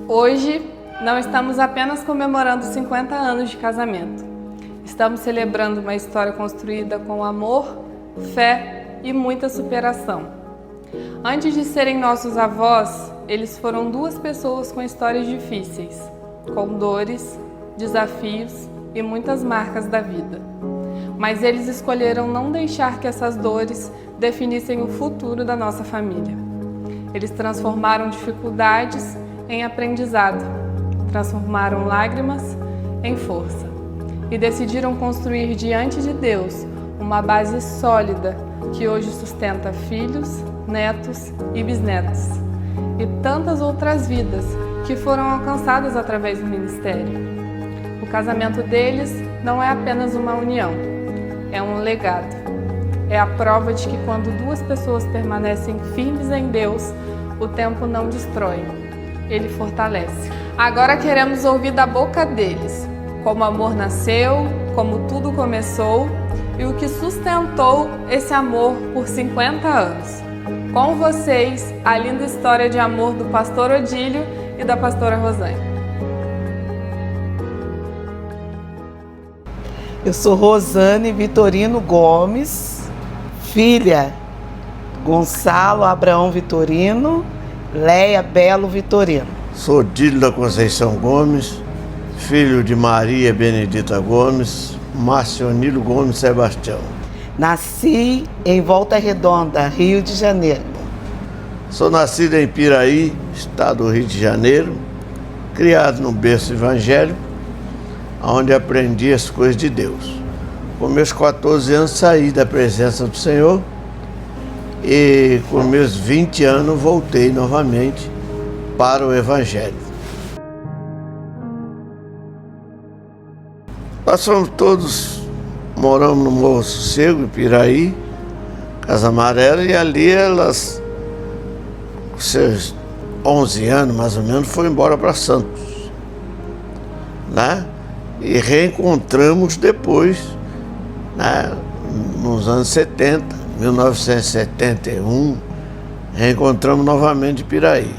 Hoje, não estamos apenas comemorando 50 anos de casamento. Estamos celebrando uma história construída com amor, fé e muita superação. Antes de serem nossos avós, eles foram duas pessoas com histórias difíceis, com dores, desafios e muitas marcas da vida. Mas eles escolheram não deixar que essas dores definissem o futuro da nossa família. Eles transformaram dificuldades em aprendizado, transformaram lágrimas em força e decidiram construir diante de Deus uma base sólida que hoje sustenta filhos, netos e bisnetos e tantas outras vidas que foram alcançadas através do ministério. O casamento deles não é apenas uma união, é um legado. É a prova de que quando duas pessoas permanecem firmes em Deus, o tempo não destrói, ele fortalece. Agora queremos ouvir da boca deles como o amor nasceu, como tudo começou e o que sustentou esse amor por 50 anos. Com vocês, a linda história de amor do pastor Odílio e da pastora Rosane. Eu sou Rosane Vitorino Gomes, filha Gonçalo Abraão Vitorino, Leia Belo Vitorino. Sou Odílio da Conceição Gomes, filho de Maria Benedita Gomes, Marcionilo Gomes Sebastião. Nasci em Volta Redonda, Rio de Janeiro. Sou nascido em Piraí, estado do Rio de Janeiro, criado no berço evangélico, onde aprendi as coisas de Deus. Com meus 14 anos saí da presença do Senhor e com meus 20 anos voltei novamente para o Evangelho. Nós fomos todos, moramos no Morro Sossego, em Piraí, Casa Amarela, e ali elas, com seus 11 anos mais ou menos, foram embora para Santos, né? E reencontramos depois, né, nos anos 70, 1971, reencontramos novamente em Piraí.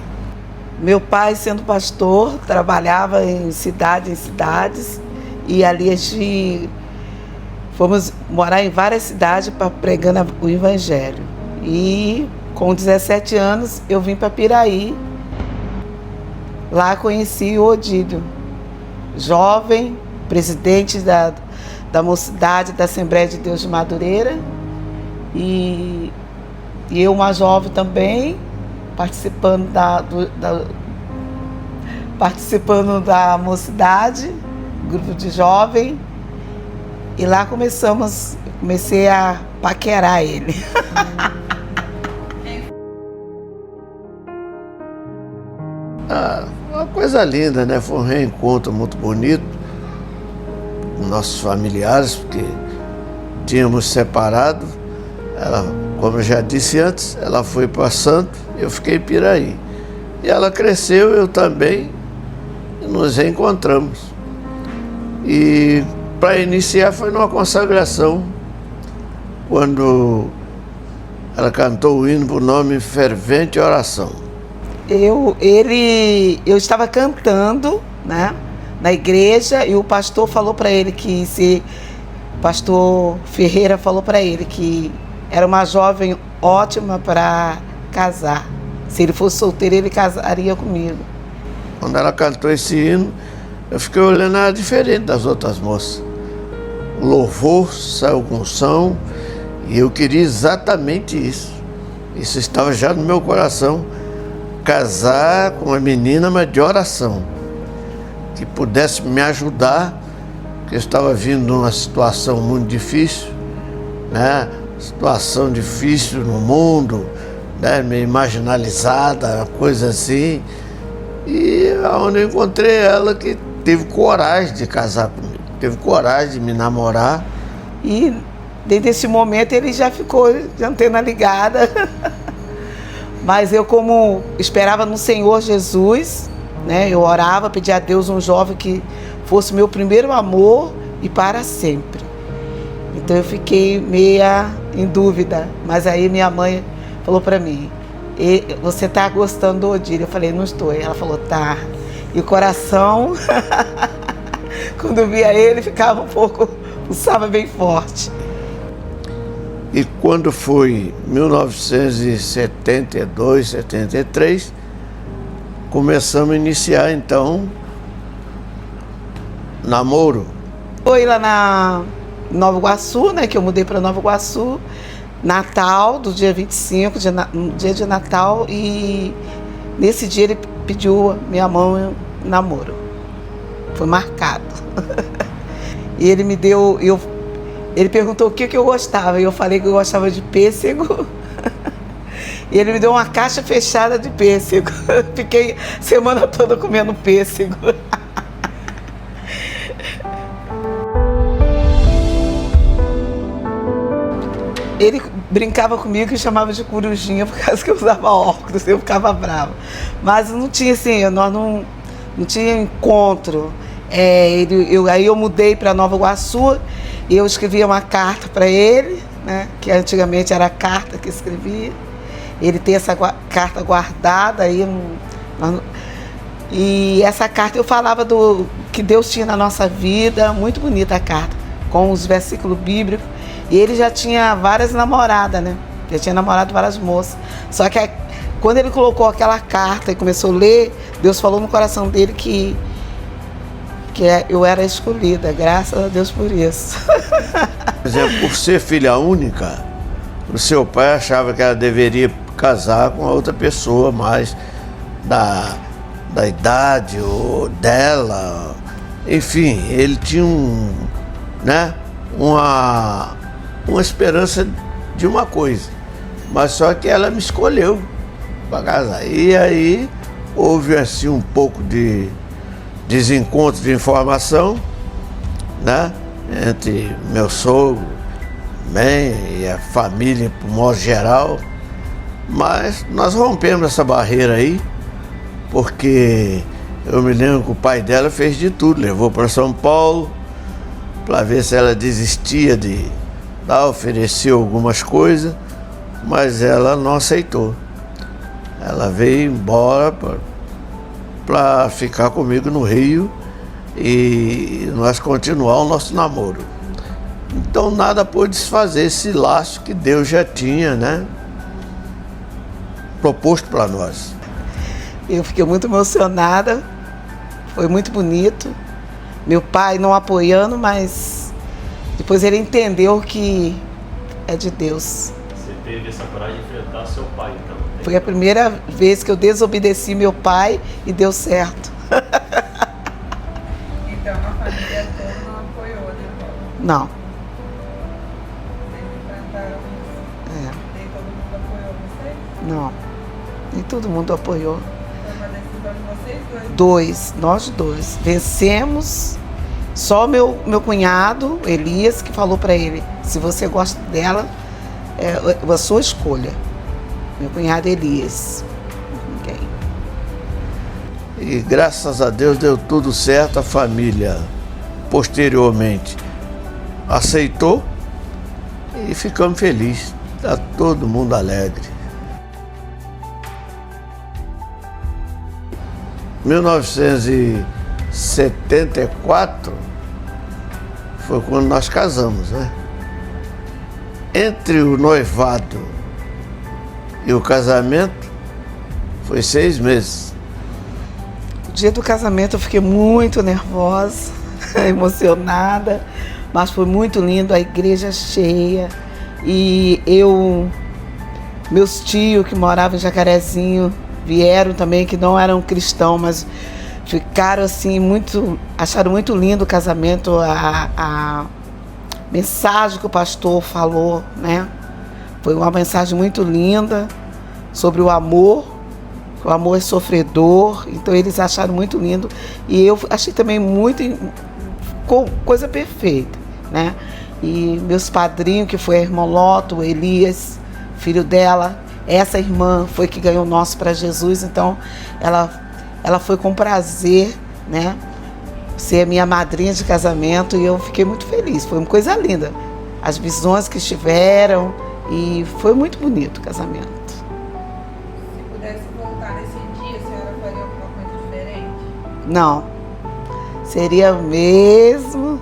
Meu pai, sendo pastor, trabalhava em cidades, e ali a gente fomos morar em várias cidades para pregando o Evangelho. E com 17 anos eu vim para Piraí. Lá conheci o Odílio, jovem, presidente da mocidade da Assembleia de Deus de Madureira, e eu, uma jovem também, participando da mocidade, grupo de jovem, e lá comecei a paquerar ele. Uma coisa linda, né? Foi um reencontro muito bonito com nossos familiares, porque tínhamos separado. Ela, como eu já disse antes, ela foi para Santos, eu fiquei em Piraí. E ela cresceu, eu também, e nos reencontramos. E para iniciar foi numa consagração, quando ela cantou o hino por nome Fervente Oração. Eu estava cantando, né, na igreja, e o pastor falou para ele o pastor Ferreira falou para ele que era uma jovem ótima para casar. Se ele fosse solteiro, ele casaria comigo. Quando ela cantou esse hino, eu fiquei olhando ela diferente das outras moças. O louvor saiu com unção e eu queria exatamente isso. Isso estava já no meu coração, casar com uma menina, mas de oração, que pudesse me ajudar, porque eu estava vindo de uma situação muito difícil, né? Situação difícil no mundo, né? Meio marginalizada, coisa assim. E onde eu encontrei ela que teve coragem de casar comigo, teve coragem de me namorar. E desde esse momento ele já ficou de antena ligada. Mas eu, como esperava no Senhor Jesus, né, eu orava, pedia a Deus um jovem que fosse meu primeiro amor e para sempre. Então eu fiquei meia em dúvida, mas aí minha mãe falou para mim: você tá gostando do Odílio? Eu falei, não estou. Ela falou, tá. E o coração, quando eu via ele, ficava um pouco, pulsava bem forte. E quando foi 1972, 73, começamos a iniciar, então, namoro. Foi lá na Nova Iguaçu, né, que eu mudei para Nova Iguaçu, Natal, do dia 25, dia de Natal, e nesse dia ele pediu minha mão em namoro. Foi marcado. E ele me deu, ele perguntou o que eu gostava, e eu falei que eu gostava de pêssego. E ele me deu uma caixa fechada de pêssego. Fiquei a semana toda comendo pêssego. Ele brincava comigo e chamava de corujinha por causa que eu usava óculos, eu ficava brava. Mas não tinha assim, nós não tinha encontro. Aí eu mudei para Nova Iguaçu e eu escrevia uma carta para ele, né, que antigamente era a carta que escrevia. Ele tem essa carta guardada aí. E essa carta eu falava do que Deus tinha na nossa vida, muito bonita a carta, com os versículos bíblicos. E ele já tinha várias namoradas, né? Já tinha namorado várias moças. Só que quando ele colocou aquela carta e começou a ler, Deus falou no coração dele que eu era escolhida. Graças a Deus por isso. Por exemplo, por ser filha única, o seu pai achava que ela deveria casar com a outra pessoa mais da idade ou dela. Enfim, ele tinha uma esperança de uma coisa, mas só que ela me escolheu para casar. E aí houve assim um pouco de desencontro de informação, né, entre meu sogro, mãe e a família, por modo geral. Mas nós rompemos essa barreira aí, porque eu me lembro que o pai dela fez de tudo, levou para São Paulo para ver se ela desistia de oferecer algumas coisas, mas ela não aceitou. Ela veio embora para ficar comigo no Rio e nós continuar o nosso namoro. Então nada pôde desfazer esse laço que Deus já tinha, né, proposto para nós. Eu fiquei muito emocionada, foi muito bonito. Meu pai não apoiando, mas depois ele entendeu que é de Deus. Você teve essa coragem de enfrentar seu pai, então? Foi a primeira vez que eu desobedeci meu pai e deu certo. Então a família toda não apoiou, né, Paulo? Não. Eles enfrentaram isso. Nem todo mundo apoiou vocês? Não. Nem todo mundo apoiou. Foi uma decisão de vocês dois? Nós dois. Vencemos. Só meu cunhado, Elias, que falou para ele, se você gosta dela, é a sua escolha. Meu cunhado Elias. Okay. E graças a Deus deu tudo certo, a família posteriormente aceitou e ficamos felizes. Está todo mundo alegre. 1974 foi quando nós casamos, né? Entre o noivado e o casamento foi 6 meses. O dia do casamento eu fiquei muito nervosa, emocionada, mas foi muito lindo, a igreja cheia. E meus tios que moravam em Jacarezinho vieram também, que não eram cristãos, mas ficaram assim acharam muito lindo o casamento, a mensagem que o pastor falou, né? Foi uma mensagem muito linda sobre o amor é sofredor, então eles acharam muito lindo e eu achei também coisa perfeita, né? E meus padrinhos, que foi a irmã Loto, o Elias, filho dela, essa irmã foi que ganhou o nosso para Jesus, então ela foi com prazer, né, ser a minha madrinha de casamento e eu fiquei muito feliz, foi uma coisa linda, as visões que estiveram e foi muito bonito o casamento. pudesse voltar nesse dia, a senhora faria alguma coisa diferente? Não. Seria mesmo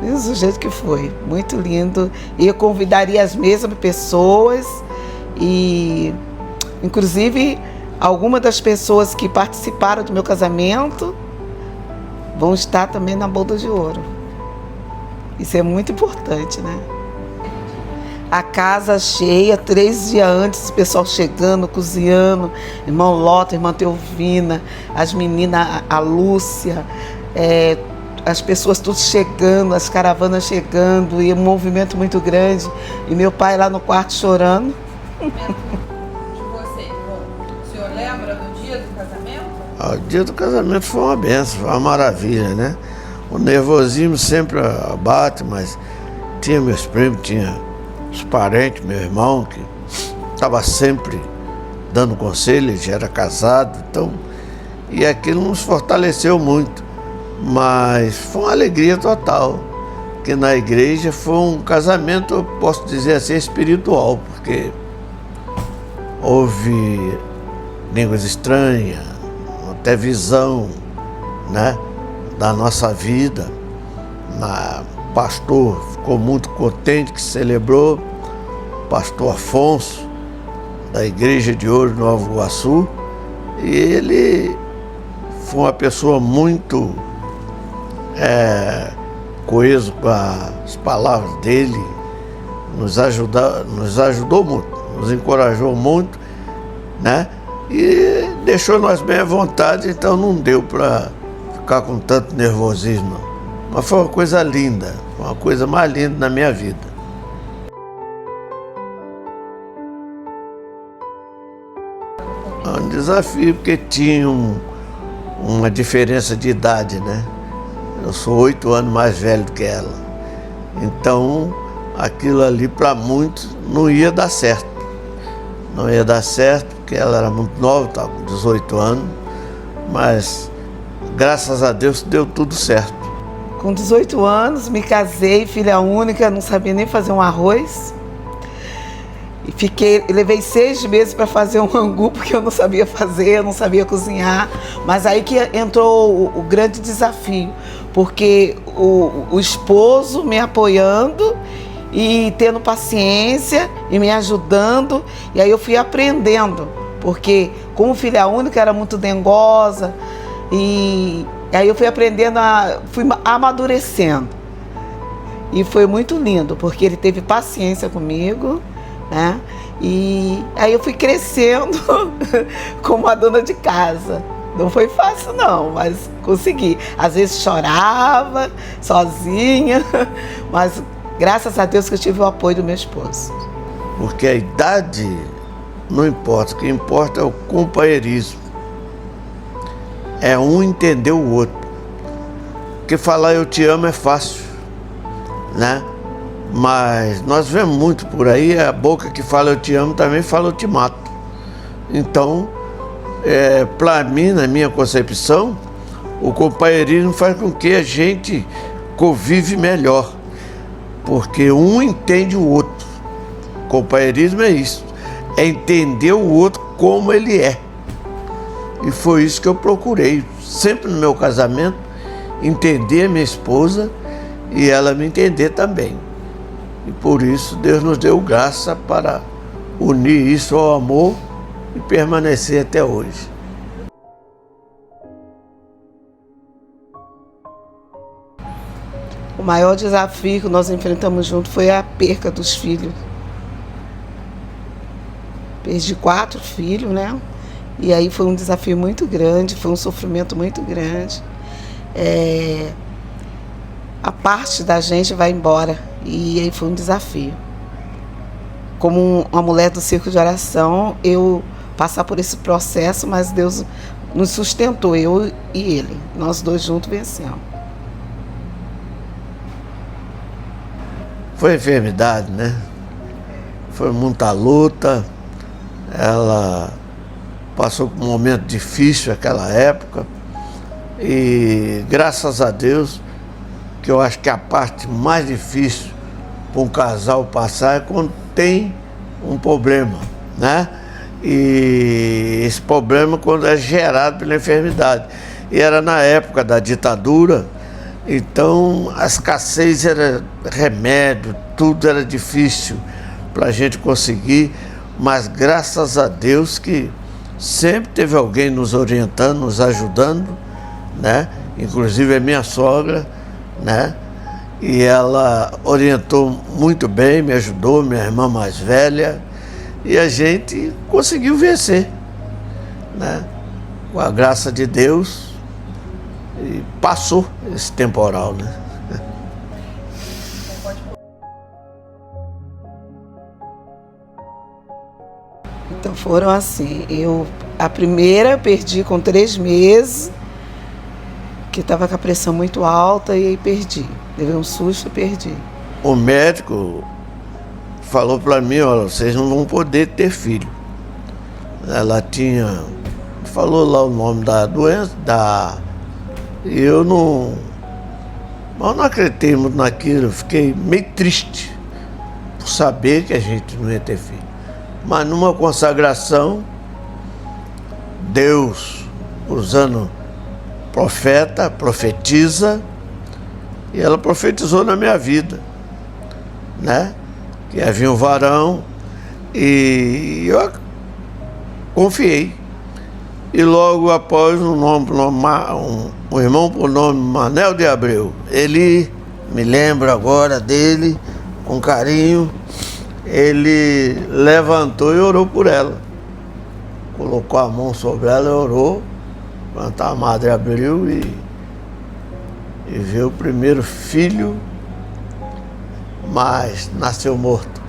do jeito que foi. Muito lindo. E eu convidaria as mesmas pessoas e, inclusive, algumas das pessoas que participaram do meu casamento vão estar também na boda de ouro. Isso é muito importante, né? A casa cheia, 3 dias antes, o pessoal chegando, cozinhando, irmão Lota, irmã Teovina, as meninas, a Lúcia, as pessoas todas chegando, as caravanas chegando, e um movimento muito grande. E meu pai lá no quarto chorando. De você, o senhor lembra do dia do casamento? O dia do casamento foi uma benção, foi uma maravilha, né? O nervosismo sempre abate, mas tinha meus primos, tinha os parentes, meu irmão, que estava sempre dando conselho, ele já era casado, então, e aquilo nos fortaleceu muito, mas foi uma alegria total, porque na igreja foi um casamento, eu posso dizer assim, espiritual, porque houve línguas estranhas, até visão, né, da nossa vida. O pastor ficou muito contente que celebrou, o pastor Afonso, da Igreja de Ouro de Nova Iguaçu, e ele foi uma pessoa muito coeso com as palavras dele, nos ajudou muito, nos encorajou muito, né? E deixou nós bem à vontade, então não deu para ficar com tanto nervosismo, não. Mas foi uma coisa linda, foi uma coisa mais linda na minha vida. É um desafio, porque tinha uma diferença de idade, né? Eu sou 8 anos mais velho do que ela. Então, aquilo ali para muitos não ia dar certo. Não ia dar certo, porque ela era muito nova, estava com 18 anos, mas graças a Deus deu tudo certo. Com 18 anos, me casei, filha única, não sabia nem fazer um arroz. E levei 6 meses para fazer um angu, porque eu não sabia fazer, eu não sabia cozinhar. Mas aí que entrou o grande desafio, porque o esposo me apoiando e tendo paciência e me ajudando. E aí eu fui aprendendo, porque como filha única era muito dengosa, e aí eu fui aprendendo, fui amadurecendo. E foi muito lindo, porque ele teve paciência comigo, né? E aí eu fui crescendo como uma dona de casa. Não foi fácil não, mas consegui. Às vezes chorava sozinha, mas graças a Deus que eu tive o apoio do meu esposo. Porque a idade não importa, o que importa é o companheirismo. É um entender o outro. Porque falar eu te amo é fácil, né? Mas nós vemos muito por aí, a boca que fala eu te amo também fala eu te mato. Então, para mim, na minha concepção, o companheirismo faz com que a gente convive melhor, porque um entende o outro. Companheirismo é isso, é entender o outro como ele é. E foi isso que eu procurei, sempre no meu casamento, entender a minha esposa e ela me entender também. E por isso Deus nos deu graça para unir isso ao amor e permanecer até hoje. O maior desafio que nós enfrentamos juntos foi a perca dos filhos. Perdi 4 filhos, né? E aí foi um desafio muito grande, foi um sofrimento muito grande. A parte da gente vai embora, e aí foi um desafio. Como uma mulher do círculo de oração, eu passar por esse processo, mas Deus nos sustentou, eu e ele. Nós dois juntos vencemos. Foi enfermidade, né? Foi muita luta. Ela passou por um momento difícil naquela época. E graças a Deus, que eu acho que a parte mais difícil para um casal passar é quando tem um problema, né? e esse problema quando é gerado pela enfermidade. E era na época da ditadura, então a escassez era remédio, tudo era difícil para a gente conseguir, mas graças a Deus que sempre teve alguém nos orientando, nos ajudando, né? Inclusive a minha sogra, né? E ela orientou muito bem, me ajudou, minha irmã mais velha, e a gente conseguiu vencer, né? Com a graça de Deus, e passou esse temporal, né? Então foram assim, a primeira perdi com 3 meses, que estava com a pressão muito alta, e aí perdi. Levei um susto e perdi. O médico falou para mim, olha, vocês não vão poder ter filho. Ela falou lá o nome da doença, e eu não acreditei muito naquilo, eu fiquei meio triste por saber que a gente não ia ter filho. Mas numa consagração, Deus, usando profeta, profetiza, e ela profetizou na minha vida, né? Que havia um varão, e eu confiei. E logo após um irmão por nome Manel de Abreu, ele, me lembro agora dele, com carinho, ele levantou e orou por ela. Colocou a mão sobre ela e orou, quando a madre abriu e veio o primeiro filho, mas nasceu morto.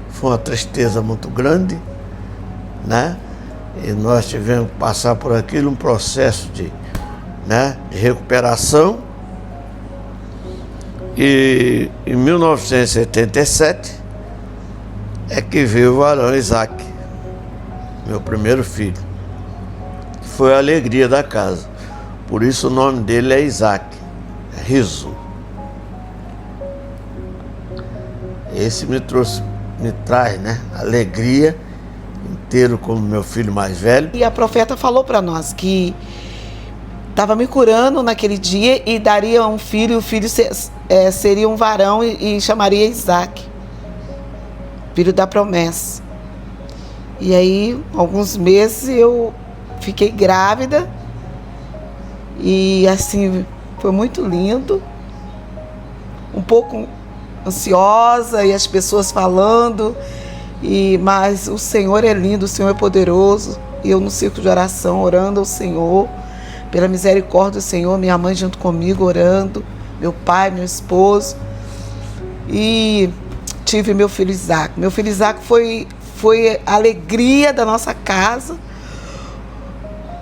Foi uma tristeza muito grande, né? E nós tivemos que passar por aquilo, um processo de recuperação. E em 1977 é que veio o varão Isaac, meu primeiro filho. Foi a alegria da casa. Por isso o nome dele é Isaac, riso. Esse me traz, alegria inteiro como meu filho mais velho. E a profeta falou para nós que estava me curando naquele dia e daria um filho, e o filho seria um varão e chamaria Isaac, filho da promessa. E aí, alguns meses eu fiquei grávida e assim, foi muito lindo, um pouco ansiosa e as pessoas falando, mas o Senhor é lindo, o Senhor é poderoso, e eu no círculo de oração orando ao Senhor, pela misericórdia do Senhor, minha mãe junto comigo orando, meu pai, meu esposo, e tive meu filho Isaac. Meu filho Isaac foi a alegria da nossa casa,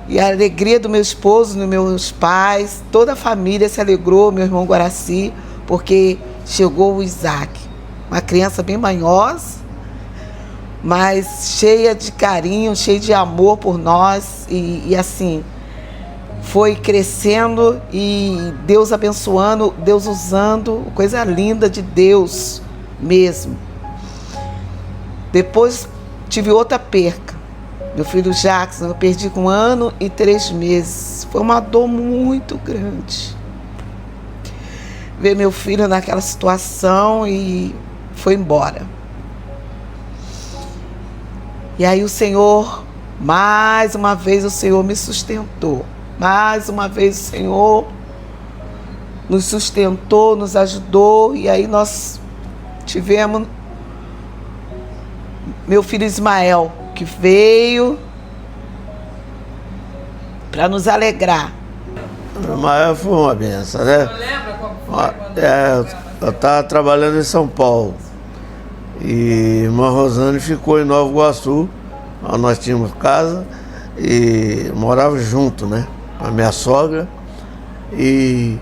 e a alegria do meu esposo, dos meus pais, toda a família se alegrou, meu irmão Guaraci, porque chegou o Isaac, uma criança bem manhosa, mas cheia de carinho, cheia de amor por nós, e assim, foi crescendo e Deus abençoando, Deus usando, coisa linda de Deus mesmo. Depois tive outra perca, meu filho Jackson, eu perdi com 1 ano e 3 meses, foi uma dor muito grande. Ver meu filho naquela situação e foi embora. E aí o Senhor, mais uma vez o Senhor me sustentou. Mais uma vez o Senhor nos sustentou, nos ajudou. E aí nós tivemos meu filho Ismael, que veio para nos alegrar. O Ismael foi uma benção, né? Você lembra como foi? Eu estava trabalhando em São Paulo. E irmã Rosane ficou em Nova Iguaçu, onde nós tínhamos casa, e morava junto, né? Com a minha sogra. E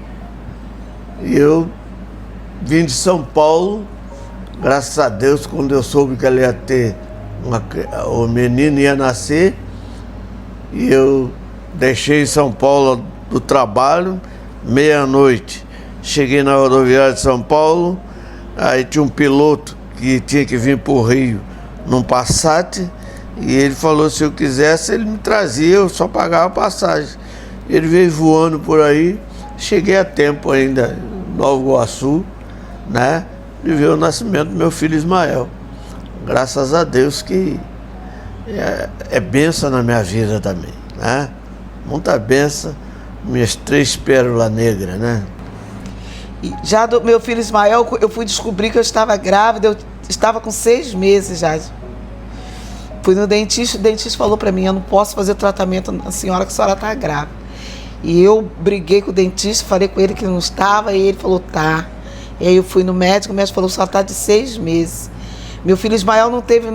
eu vim de São Paulo, graças a Deus, quando eu soube que ela ia ter o menino ia nascer, e eu deixei em São Paulo do trabalho, meia-noite. Cheguei na rodoviária de São Paulo, aí tinha um piloto que tinha que vir para o Rio num Passat, E ele falou, se eu quisesse, ele me trazia, eu só pagava a passagem. Ele veio voando por aí, cheguei a tempo ainda, em Nova Iguaçu, né? De ver o nascimento do meu filho Ismael. Graças a Deus que é bênção na minha vida também, né? Muita bênção, minhas 3 pérolas negras, né? E já do meu filho Ismael, eu fui descobrir que eu estava grávida, eu estava com 6 meses já. Fui no dentista, o dentista falou para mim, eu não posso fazer tratamento na senhora, que a senhora está grávida. E eu briguei com o dentista, falei com ele que não estava, e ele falou, tá. E aí eu fui no médico, o médico falou, a senhora está de 6 meses. Meu filho Ismael não teve,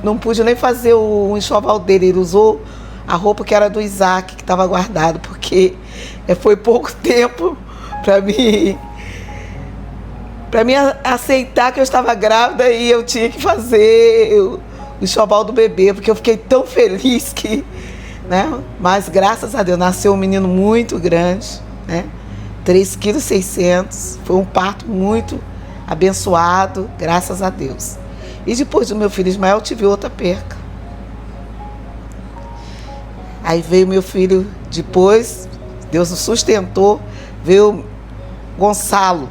não pude nem fazer o enxoval dele, ele usou a roupa que era do Isaac, que estava guardado, porque foi pouco tempo para mim aceitar que eu estava grávida e eu tinha que fazer o enxoval do bebê, porque eu fiquei tão feliz que, né? Mas graças a Deus nasceu um menino muito grande, né? 3,6 kg, foi um parto muito abençoado, graças a Deus. E depois do meu filho Ismael, eu tive outra perca. Aí veio meu filho, depois, Deus nos sustentou, veio Gonçalo.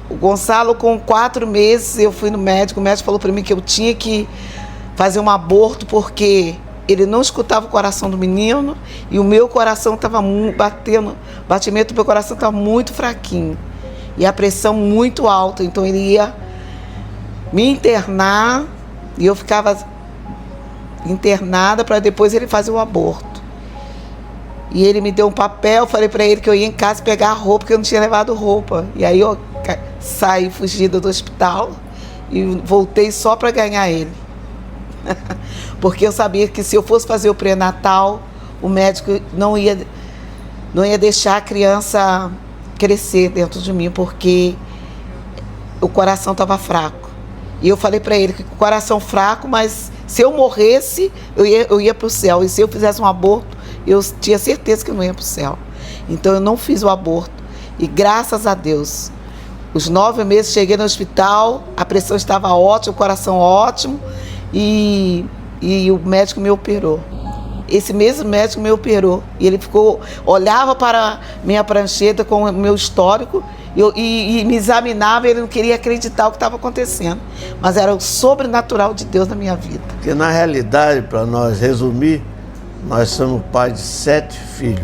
O Gonçalo, com 4 meses, eu fui no médico, o médico falou para mim que eu tinha que fazer um aborto, porque ele não escutava o coração do menino e o meu coração estava batendo, o batimento do meu coração estava muito fraquinho e a pressão muito alta, então ele ia me internar e eu ficava internada para depois ele fazer o aborto. E ele me deu um papel, falei para ele que eu ia em casa pegar a roupa, porque eu não tinha levado roupa. E aí eu saí fugida do hospital e voltei só para ganhar ele. Porque eu sabia que se eu fosse fazer o pré-natal, o médico não ia deixar a criança crescer dentro de mim, porque o coração estava fraco. E eu falei para ele que o coração fraco, mas se eu morresse, eu ia para o céu. E se eu fizesse um aborto, eu tinha certeza que eu não ia para o céu. Então eu não fiz o aborto. E graças a Deus, os 9 meses cheguei no hospital, a pressão estava ótima, o coração ótimo, e o médico me operou. Esse mesmo médico me operou. E ele olhava para minha prancheta com o meu histórico e me examinava, e ele não queria acreditar o que estava acontecendo. Mas era o sobrenatural de Deus na minha vida. Porque na realidade, para nós resumir, nós somos pai de 7 filhos.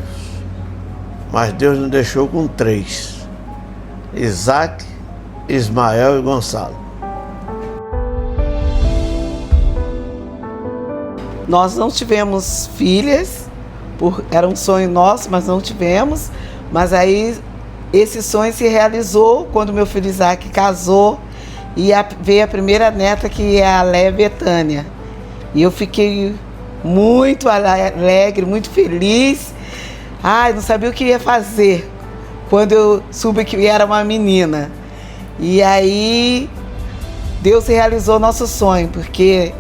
Mas Deus nos deixou com 3. Isaac, Ismael e Gonçalo. Nós não tivemos filhas, era um sonho nosso, mas não tivemos. Mas aí esse sonho se realizou quando meu filho Isaac casou e veio a primeira neta, que é a Léa Betânia. E eu fiquei muito alegre, muito feliz. Não sabia o que ia fazer quando eu soube que era uma menina. E aí Deus realizou nosso sonho, porque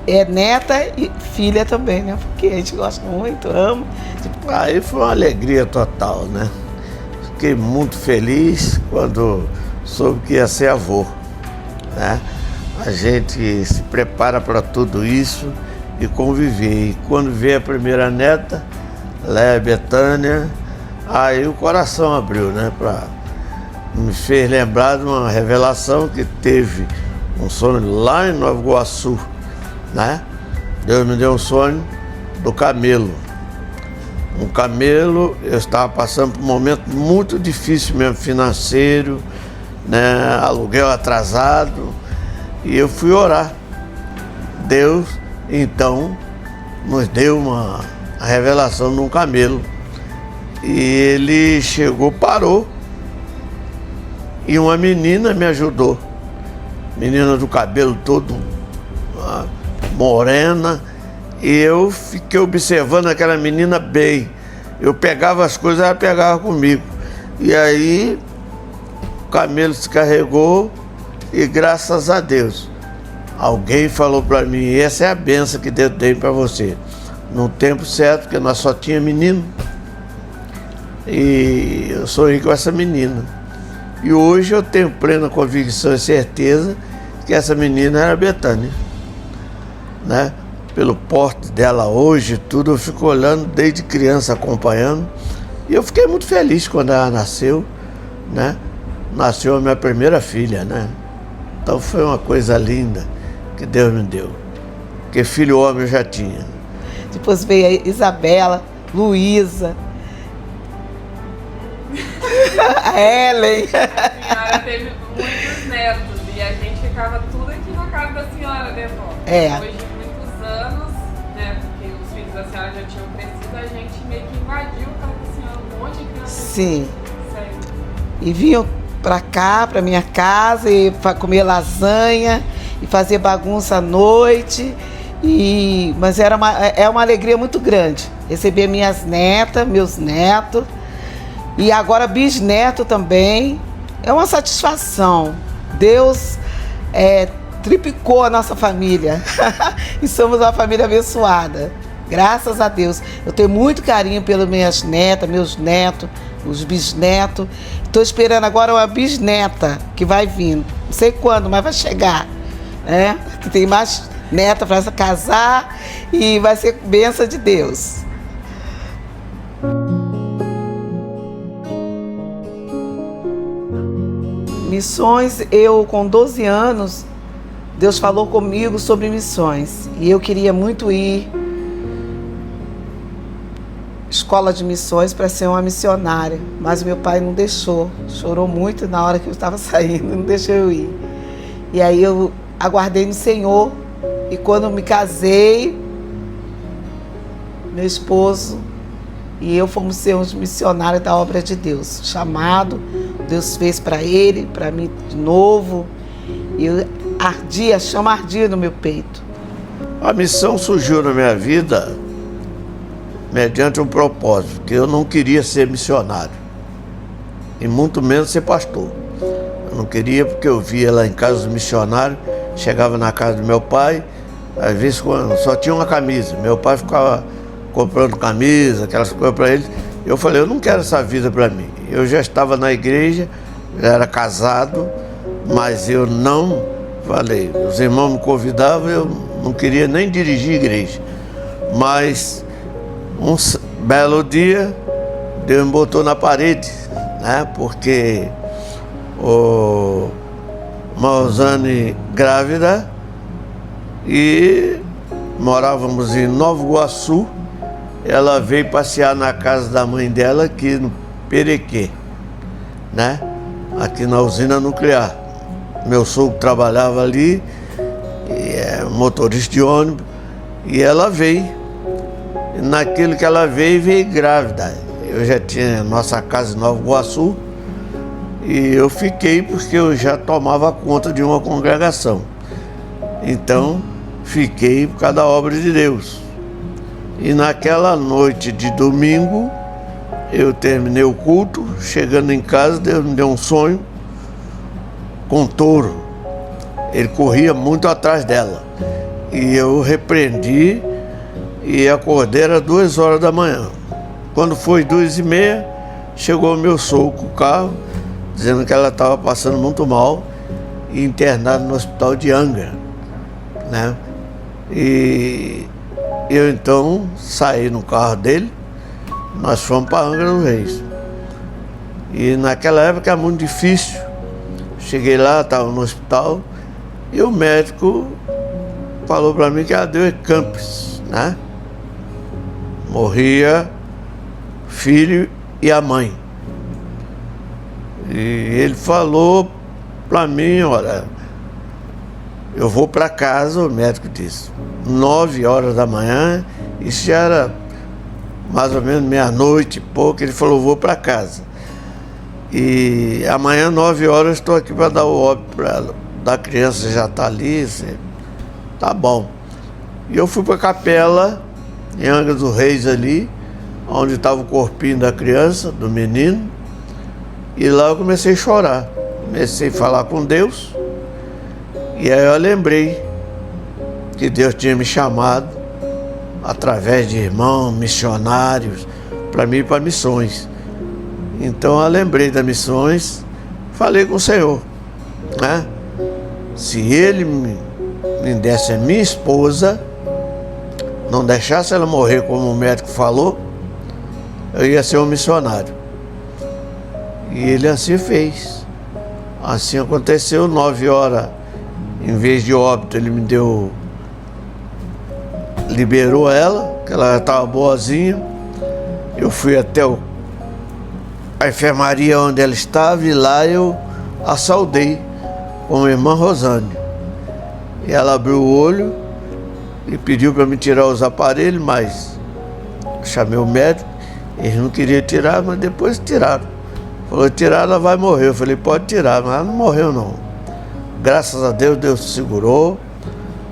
é neta e filha também, né? Porque a gente gosta muito, ama. Aí foi uma alegria total, né? Fiquei muito feliz quando soube que ia ser avô, né? A gente se prepara para tudo isso e conviver. E quando veio a primeira neta, Léa Betânia, aí o coração abriu, né? Me fez lembrar de uma revelação que teve um sonho lá em Nova Iguaçu, né? Deus me deu um sonho do camelo. Um camelo, eu estava passando por um momento muito difícil mesmo, financeiro, né? Aluguel atrasado, e eu fui orar. Deus, então, nos deu uma revelação de um camelo. E ele chegou, parou, e uma menina me ajudou. Menina do cabelo todo morena, e eu fiquei observando aquela menina bem. Eu pegava as coisas, ela pegava comigo. E aí o camelo se carregou e graças a Deus alguém falou para mim, essa é a benção que Deus tem para você. No tempo certo, porque nós só tinha menino. E eu sonhei com essa menina. E hoje eu tenho plena convicção e certeza que essa menina era a Betânia. né? Pelo porte dela hoje, tudo, eu fico olhando desde criança, acompanhando. E eu fiquei muito feliz quando ela nasceu, né? Nasceu a minha primeira filha, né? Então foi uma coisa linda que Deus me deu. Porque filho homem eu já tinha. Depois veio a Isabela, Luísa, a Ellen. A senhora teve muitos netos e a gente ficava tudo aqui na casa da senhora, né, vó? É. Depois de muitos anos, né, porque os filhos da senhora já tinham crescido, a gente meio que invadiu a casa da senhora, um monte de crianças. Sim. Sério. E vinham pra cá, pra minha casa, e comer lasanha, e fazer bagunça à noite. Mas é uma alegria muito grande receber minhas netas, meus netos, e agora bisneto também. É uma satisfação. Deus triplicou a nossa família e somos uma família abençoada. Graças a Deus. Eu tenho muito carinho pelas minhas netas, meus netos, os bisnetos. Estou esperando agora uma bisneta que vai vindo. Não sei quando, mas vai chegar. Que tem mais neta para casar e vai ser bênção de Deus. Missões, eu com 12 anos, Deus falou comigo sobre missões. E eu queria muito ir escola de missões para ser uma missionária. Mas meu pai não deixou. Chorou muito na hora que eu estava saindo, não deixou eu ir. E aí eu aguardei no Senhor. E quando eu me casei, meu esposo e eu fomos ser uns missionários da obra de Deus. Chamado, Deus fez para ele, para mim de novo. E eu a chama ardia no meu peito. A missão surgiu na minha vida mediante um propósito, que eu não queria ser missionário, e muito menos ser pastor. Eu não queria porque eu via lá em casa os missionários, chegava na casa do meu pai, às vezes só tinha uma camisa, meu pai ficava comprando camisa, aquelas coisas para ele. Eu falei, eu não quero essa vida para mim. Eu já estava na igreja, já era casado, mas eu não falei. Os irmãos me convidavam, eu não queria nem dirigir a igreja. Mas um belo dia, Deus me botou na parede, né? Porque o Mausane grávida e morávamos em Nova Iguaçu. Ela veio passear na casa da mãe dela aqui no Perequê, né? Aqui na usina nuclear. Meu sogro trabalhava ali, e é motorista de ônibus, e ela veio. E naquilo que ela veio grávida. Eu já tinha nossa casa em Nova Iguaçu, e eu fiquei porque eu já tomava conta de uma congregação. Então, fiquei por causa da obra de Deus. E naquela noite de domingo, eu terminei o culto, chegando em casa, Deus me deu um sonho com um touro. Ele corria muito atrás dela. E eu repreendi e acordei, era 2 horas da manhã. Quando foi 2h30, chegou o meu sogro com o carro, dizendo que ela estava passando muito mal e internada no hospital de Angra, né? E eu então saí no carro dele, nós fomos para Angra dos Reis. E naquela época era muito difícil. Cheguei lá, estava no hospital, e o médico falou para mim que ela deu eclampsia, né? Morria filho e a mãe. E ele falou para mim, olha, eu vou para casa, o médico disse, 9 horas da manhã, isso já era mais ou menos meia-noite e pouco, ele falou, vou para casa. E amanhã, 9 horas, eu estou aqui para dar o óbito para ela. Da criança já está ali, tá bom. E eu fui para a capela, em Angra dos Reis ali, onde estava o corpinho da criança, do menino, e lá eu comecei a chorar. Comecei a falar com Deus, e aí eu lembrei que Deus tinha me chamado, através de irmãos, missionários, para mim ir para missões. Então eu lembrei das missões, falei com o Senhor, né? Se Ele me desse a minha esposa, não deixasse ela morrer como o médico falou, eu ia ser um missionário. E ele assim fez. Assim aconteceu, 9 horas, em vez de óbito, ele me liberou ela, que ela estava boazinha. Eu fui até a enfermaria onde ela estava e lá eu a saudei com a irmã Rosane. E ela abriu o olho e pediu para me tirar os aparelhos, mas chamei o médico, eles não queriam tirar, mas depois tiraram. Falou, tirar, ela vai morrer. Eu falei, pode tirar, mas ela não morreu não. Graças a Deus, Deus segurou,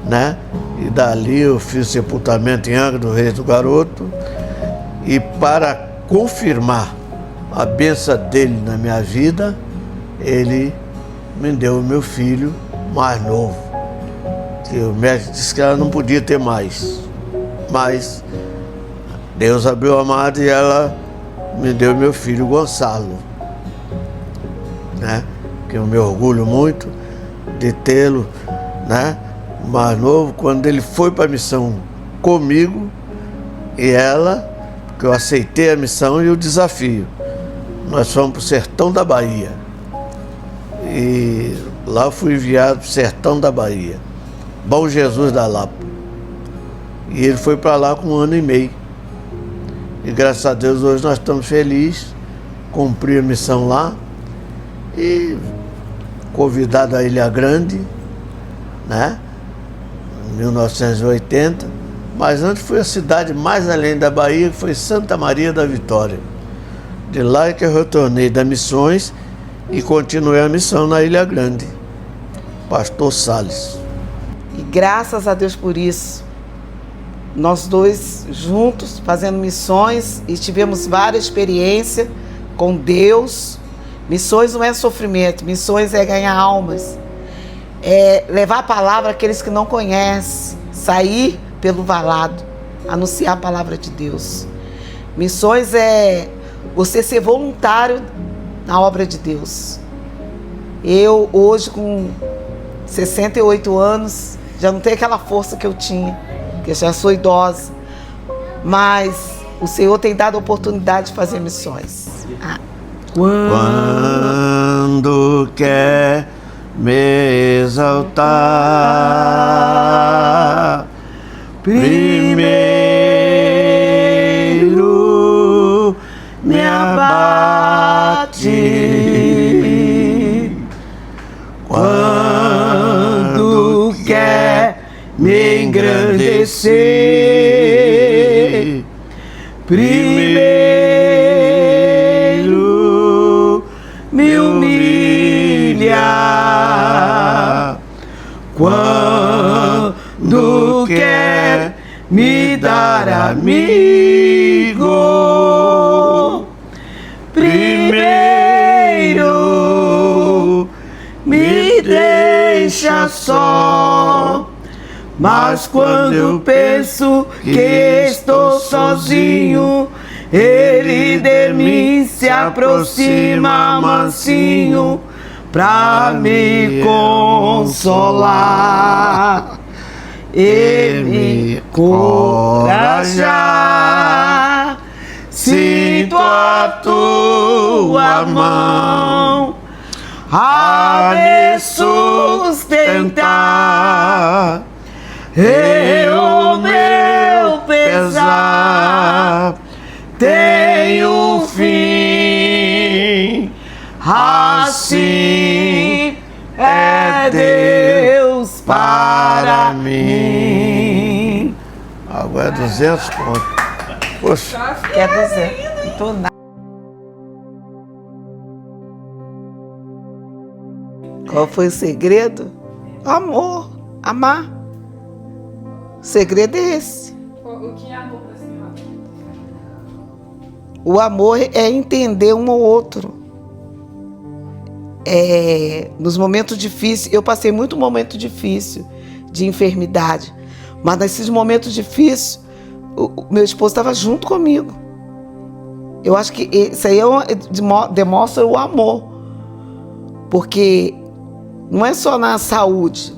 né? E dali eu fiz o sepultamento em Angra do Reis do Garoto. E para confirmar a bênção dele na minha vida, ele me deu o meu filho mais novo. Que o médico disse que ela não podia ter mais. Mas Deus abriu a madre e ela me deu meu filho Gonçalo, né? Que eu me orgulho muito de tê-lo, né? Mais novo, quando ele foi para a missão comigo e ela, que eu aceitei a missão e o desafio. Nós fomos para o sertão da Bahia. E lá eu fui enviado para o sertão da Bahia, Bom Jesus da Lapa. E ele foi para lá com 1 ano e meio. E graças a Deus hoje nós estamos felizes, cumpri a missão lá e convidado a Ilha Grande, né? Em 1980. Mas antes foi a cidade mais além da Bahia, que foi Santa Maria da Vitória. De lá é que eu retornei das missões e continuei a missão na Ilha Grande. Pastor Salles. E graças a Deus por isso. Nós dois juntos, fazendo missões, e tivemos várias experiências com Deus. Missões não é sofrimento, missões é ganhar almas. É levar a palavra àqueles que não conhecem, sair pelo valado, anunciar a palavra de Deus. Missões é você ser voluntário na obra de Deus. Eu, hoje, com 68 anos, já não tenho aquela força que eu tinha, porque já sou idosa, mas o Senhor tem dado a oportunidade de fazer missões. Quando quer me exaltar, primeiro me abate. Quando quer me engrandecer, primeiro me humilha. Quando quer me dar amigo, primeiro me deixa só. Mas quando eu penso que estou sozinho, Ele de mim se aproxima mansinho pra me consolar e me encorajar. Sinto a tua mão a me sustentar. E o meu pesar tem um fim. Assim é Deus para mim. Agora é 200 conto. Poxa. Quer 200? Não tô nada. Qual foi o segredo? Amor, amar. O segredo é esse. O que é amor para a senhora? O amor é entender um ao outro. Nos momentos difíceis, eu passei muito momento difícil de enfermidade, mas nesses momentos difíceis, o meu esposo estava junto comigo. Eu acho que isso aí demonstra o amor, porque não é só na saúde,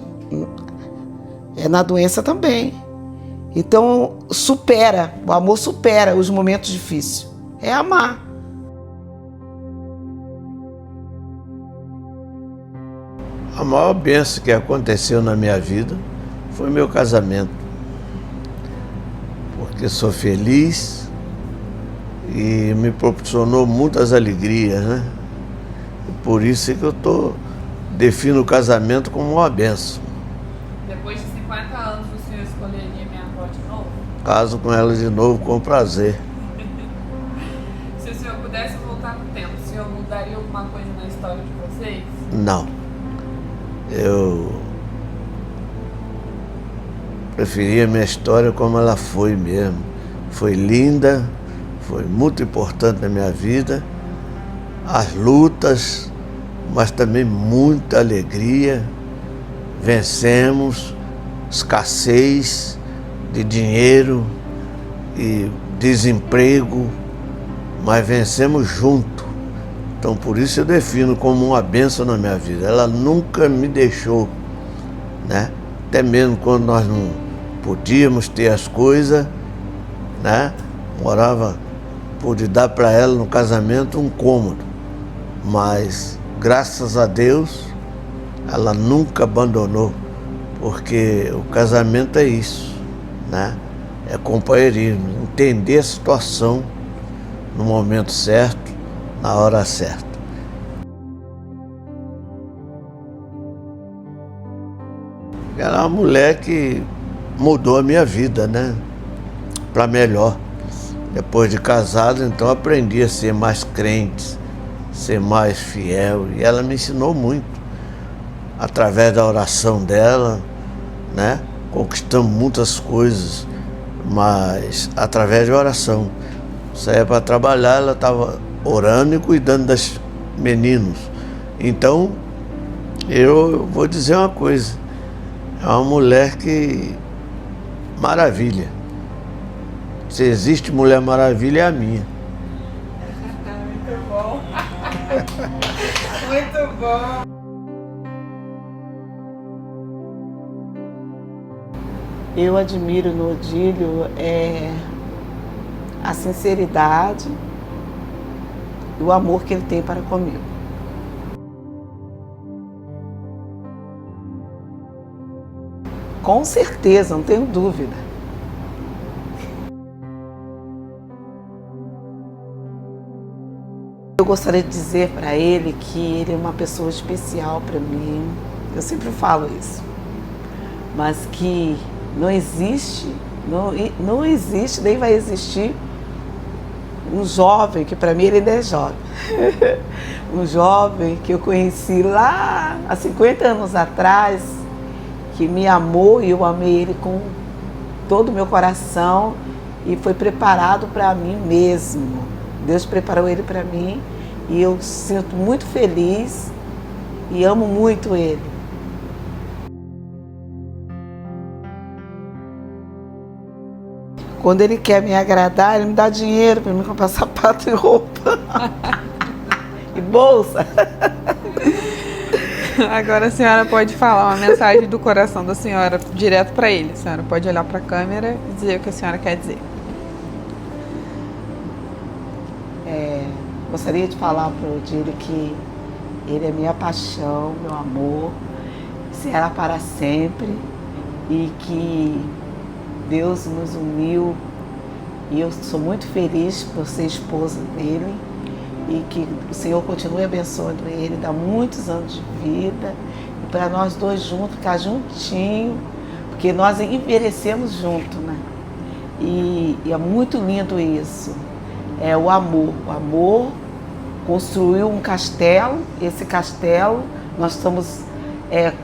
é na doença também. Então, o amor supera os momentos difíceis. É amar. A maior bênção que aconteceu na minha vida foi meu casamento. Porque sou feliz e me proporcionou muitas alegrias, né? E por isso é que eu defino o casamento como uma bênção. Depois de 50 anos, o senhor escolheria minha avó de novo? Caso com ela de novo com prazer. Se o senhor pudesse voltar no tempo, o senhor mudaria alguma coisa na história de vocês? Não. Eu preferia a minha história como ela foi mesmo. Foi linda, foi muito importante na minha vida. As lutas, mas também muita alegria. Vencemos escassez de dinheiro e desemprego, mas vencemos junto. Então, por isso eu defino como uma bênção na minha vida. Ela nunca me deixou, né? Até mesmo quando nós não podíamos ter as coisas, né? Pude dar para ela no casamento um cômodo. Mas, graças a Deus, ela nunca abandonou, porque o casamento é isso, né? É companheirismo, entender a situação no momento certo, na hora certa. Ela é uma mulher que mudou a minha vida, né? Para melhor. Depois de casado, então aprendi a ser mais crente, ser mais fiel. E ela me ensinou muito. Através da oração dela, né? Conquistamos muitas coisas, mas através de oração. Saía para trabalhar, ela estava orando e cuidando das meninos. Então, eu vou dizer uma coisa. É uma mulher que... maravilha. Se existe Mulher Maravilha, é a minha. Muito bom. Muito bom. Eu admiro no Odílio a sinceridade e o amor que ele tem para comigo. Com certeza, não tenho dúvida. Eu gostaria de dizer para ele que ele é uma pessoa especial para mim. Eu sempre falo isso. Mas que não existe, nem vai existir um jovem, que para mim ele ainda é jovem. Um jovem que eu conheci lá há 50 anos atrás, que me amou e eu amei ele com todo o meu coração e foi preparado para mim mesmo. Deus preparou ele para mim e eu sinto muito feliz e amo muito ele. Quando ele quer me agradar, ele me dá dinheiro para me comprar sapato e roupa. E bolsa. Agora a senhora pode falar uma mensagem do coração da senhora direto para ele. A senhora pode olhar para a câmera e dizer o que a senhora quer dizer. Gostaria de falar para o Odílio que ele é minha paixão, meu amor, será para sempre e que Deus nos uniu e eu sou muito feliz por ser esposa dele e que o Senhor continue abençoando ele, dá muitos anos de vida e para nós dois juntos, ficar juntinho, porque nós envelhecemos juntos, né? E é muito lindo isso, é o amor. O amor construiu um castelo, esse castelo nós estamos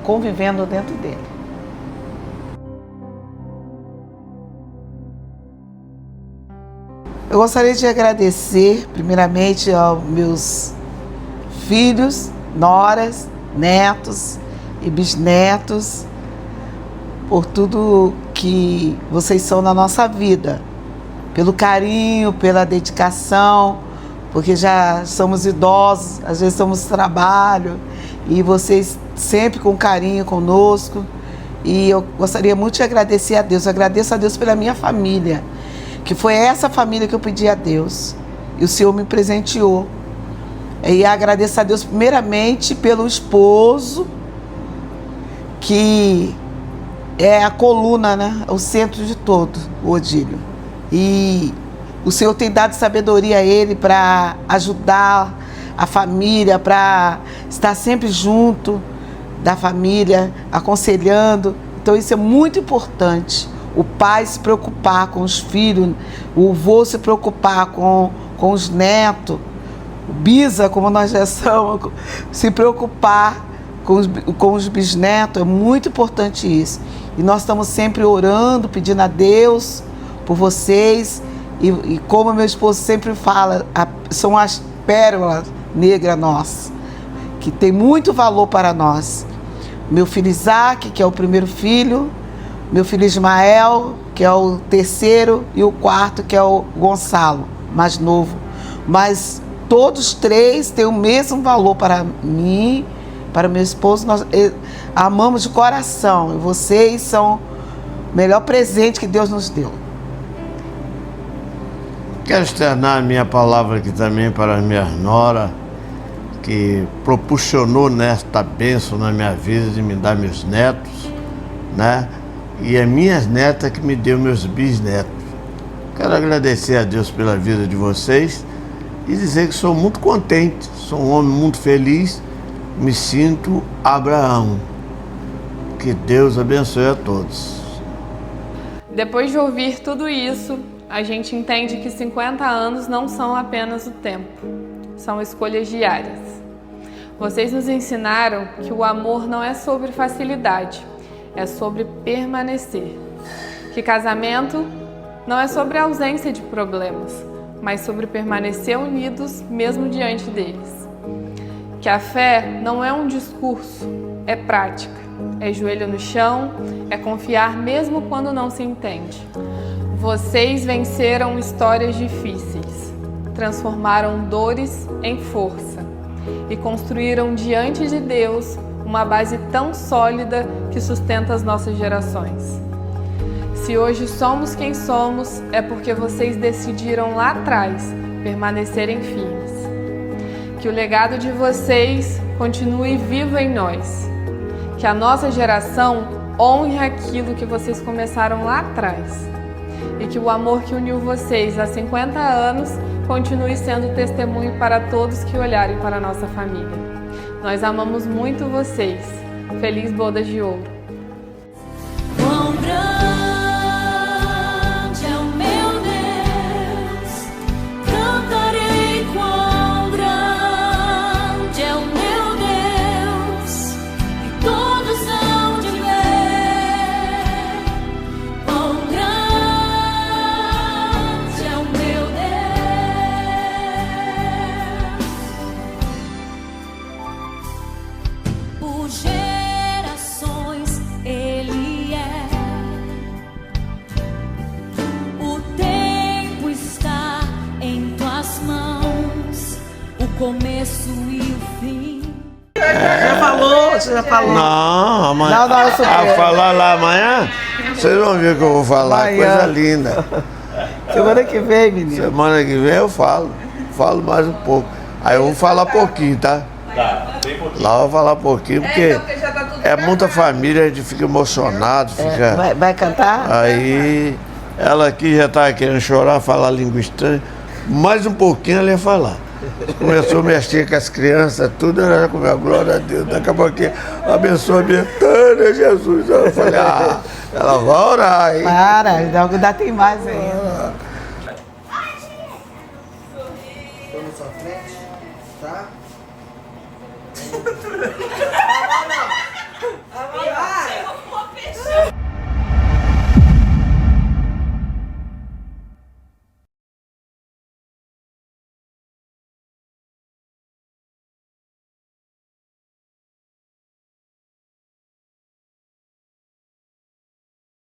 convivendo dentro dele. Eu gostaria de agradecer, primeiramente, aos meus filhos, noras, netos e bisnetos, por tudo que vocês são na nossa vida, pelo carinho, pela dedicação, porque já somos idosos, às vezes somos trabalho, e vocês sempre com carinho conosco. E eu gostaria muito de agradecer a Deus. Eu agradeço a Deus pela minha família, que foi essa família que eu pedi a Deus. E o Senhor me presenteou. E agradeço a Deus primeiramente pelo esposo, que é a coluna, né? O centro de todo, o Odílio. E o Senhor tem dado sabedoria a ele para ajudar a família, para estar sempre junto da família, aconselhando. Então isso é muito importante. O pai se preocupar com os filhos, o avô se preocupar com os netos, o bisa, como nós já somos, se preocupar com os bisnetos. É muito importante isso. E nós estamos sempre orando, pedindo a Deus por vocês. E como meu esposo sempre fala, são as pérolas negras nossas, que tem muito valor para nós. Meu filho Isaac, que é o primeiro filho, meu filho Ismael, que é o terceiro, e o quarto, que é o Gonçalo, mais novo. Mas todos três têm o mesmo valor para mim, para meu esposo. Nós amamos de coração, e vocês são o melhor presente que Deus nos deu. Quero externar a minha palavra aqui também para a minha nora, que proporcionou nesta bênção na minha vida de me dar meus netos, né? E é minhas netas que me deu meus bisnetos. Quero agradecer a Deus pela vida de vocês e dizer que sou muito contente, sou um homem muito feliz, me sinto Abraão. Que Deus abençoe a todos. Depois de ouvir tudo isso, a gente entende que 50 anos não são apenas o tempo, são escolhas diárias. Vocês nos ensinaram que o amor não é sobre facilidade, é sobre permanecer. Que casamento não é sobre a ausência de problemas, mas sobre permanecer unidos mesmo diante deles. Que a fé não é um discurso, é prática, é joelho no chão, é confiar mesmo quando não se entende. Vocês venceram histórias difíceis, transformaram dores em força e construíram diante de Deus uma base tão sólida que sustenta as nossas gerações. Se hoje somos quem somos, é porque vocês decidiram lá atrás permanecerem firmes. Que o legado de vocês continue vivo em nós. Que a nossa geração honre aquilo que vocês começaram lá atrás. E que o amor que uniu vocês há 50 anos continue sendo testemunho para todos que olharem para a nossa família. Nós amamos muito vocês. Feliz Bodas de Ouro. Quão grande é o meu Deus, cantarei quão grande é o meu Deus, e todos hão de ver quão grande é o meu Deus. Por gerações Ele é. O tempo está em tuas mãos, o começo e o fim. Você já falou. Não, amanhã. Não, eu sou falar lá amanhã, vocês vão ver o que eu vou falar. Amanhã. Coisa linda. Semana que vem, menino. Semana que vem eu falo mais um pouco. Aí eu vou falar pouquinho, tá? Tá, bem pouquinho. Lá eu vou falar pouquinho, porque é muita família, a gente fica emocionado, fica... Vai cantar? Aí ela aqui já estava querendo chorar, falar língua estranha. Mais um pouquinho ela ia falar. Começou a mexer com as crianças, tudo, ela já comeu, glória a Deus. Daqui a pouquinho, abençoa a Betânia, Jesus. Eu falei, ela vai orar, hein? Para, ainda tem mais ainda.